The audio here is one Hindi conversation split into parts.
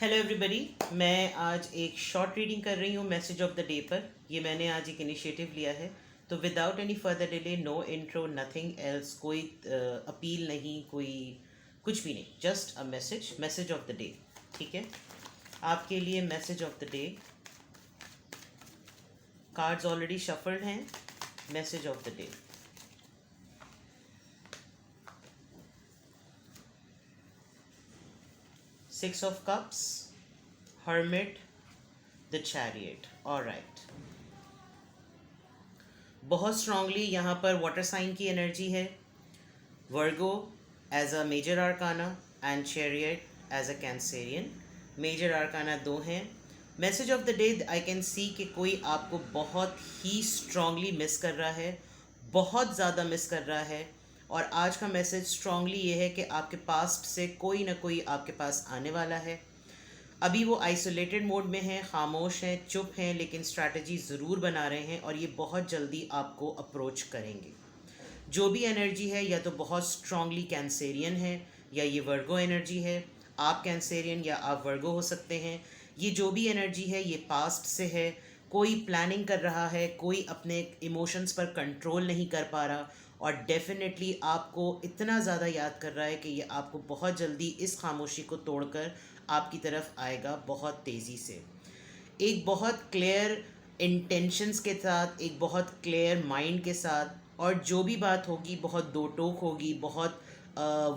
Hello everybody. मैं आज एक शॉर्ट रीडिंग कर रही हूँ मैसेज ऑफ द डे पर। ये मैंने आज एक इनिशिएटिव लिया है, तो without any further delay, no intro, nothing else, कोई अपील नहीं, कोई कुछ भी नहीं, just a message of the day. ठीक है, आपके लिए message of the day. Cards already shuffled हैं। Message of the day. Six of cups, hermit, the chariot. Alright, बहुत स्ट्रांगली यहाँ पर वाटर साइन की एनर्जी है। Virgo as a major arcana and chariot as a Cancerian. Major arcana दो हैं। Message of the day, I can see कि कोई आपको बहुत ही स्ट्रांगली मिस कर रहा है, बहुत ज़्यादा मिस कर रहा है। और आज का मैसेज स्ट्रांगली ये है कि आपके पास्ट से कोई ना कोई आपके पास आने वाला है। अभी वो आइसोलेटेड मोड में हैं, खामोश हैं, चुप हैं, लेकिन स्ट्रैटेजी ज़रूर बना रहे हैं और ये बहुत जल्दी आपको अप्रोच करेंगे। जो भी एनर्जी है, या तो बहुत स्ट्रांगली कैंसेरियन है या ये वर्गो एनर्जी है। आप कैंसेरियन या आप वर्गो हो सकते हैं। ये जो भी एनर्जी है ये पास्ट से है। कोई प्लानिंग कर रहा है, कोई अपने इमोशंस पर कंट्रोल नहीं कर पा रहा और डेफिनेटली आपको इतना ज़्यादा याद कर रहा है कि ये आपको बहुत जल्दी इस खामोशी को तोड़कर आपकी तरफ आएगा बहुत तेज़ी से। एक बहुत क्लियर इंटेंशंस के साथ, एक बहुत क्लियर माइंड के साथ, और जो भी बात होगी बहुत दो टोक होगी, बहुत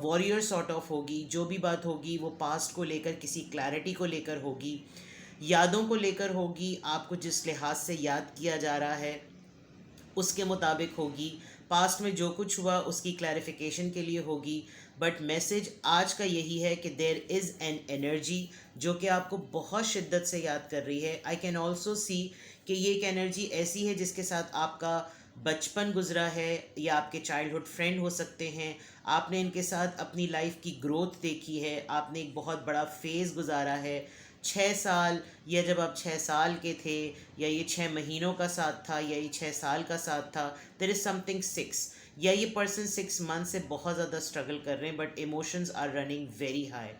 वॉरियर सॉर्ट ऑफ होगी। जो भी बात होगी वो पास्ट को लेकर, किसी क्लैरिटी को लेकर होगी, यादों को लेकर होगी। आपको जिस लिहाज से याद किया जा रहा है उसके मुताबिक होगी। पास्ट में जो कुछ हुआ उसकी क्लैरिफिकेशन के लिए होगी। बट मैसेज आज का यही है कि देयर इज़ एन एनर्जी जो कि आपको बहुत शिद्दत से याद कर रही है। आई कैन ऑल्सो सी कि ये एक एनर्जी ऐसी है जिसके साथ आपका बचपन गुजरा है, या आपके चाइल्डहुड फ्रेंड हो सकते हैं। आपने इनके साथ अपनी लाइफ की ग्रोथ देखी है, आपने एक बहुत बड़ा फेज़ गुजारा है। 6 साल, या जब आप 6 साल के थे, या ये 6 महीनों का साथ था, या ये 6 साल का साथ था। देर इज़ समथिंग 6, या ये पर्सन 6 मंथ से बहुत ज़्यादा स्ट्रगल कर रहे हैं, but emotions are running very high.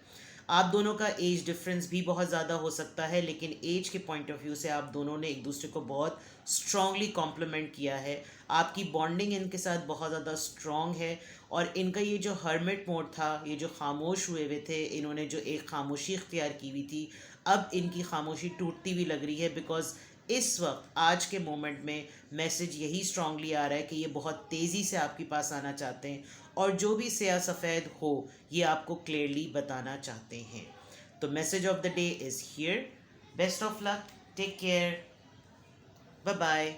आप दोनों का एज डिफरेंस भी बहुत ज़्यादा हो सकता है, लेकिन एज के पॉइंट ऑफ व्यू से आप दोनों ने एक दूसरे को बहुत स्ट्रांगली कॉम्प्लीमेंट किया है। आपकी बॉन्डिंग इनके साथ बहुत ज़्यादा स्ट्रॉन्ग है। और इनका ये जो हर्मिट मोड था, ये जो खामोश हुए हुए थे, इन्होंने जो एक खामोशी इख्तियार की हुई थी, अब इनकी खामोशी टूटती हुई लग रही है। बिकॉज इस वक्त आज के मोमेंट में मैसेज यही स्ट्रांगली आ रहा है कि ये बहुत तेज़ी से आपके पास आना चाहते हैं, और जो भी स्याह सफ़ेद हो ये आपको क्लियरली बताना चाहते हैं। तो message of the day is here. Best of luck, take care, bye bye.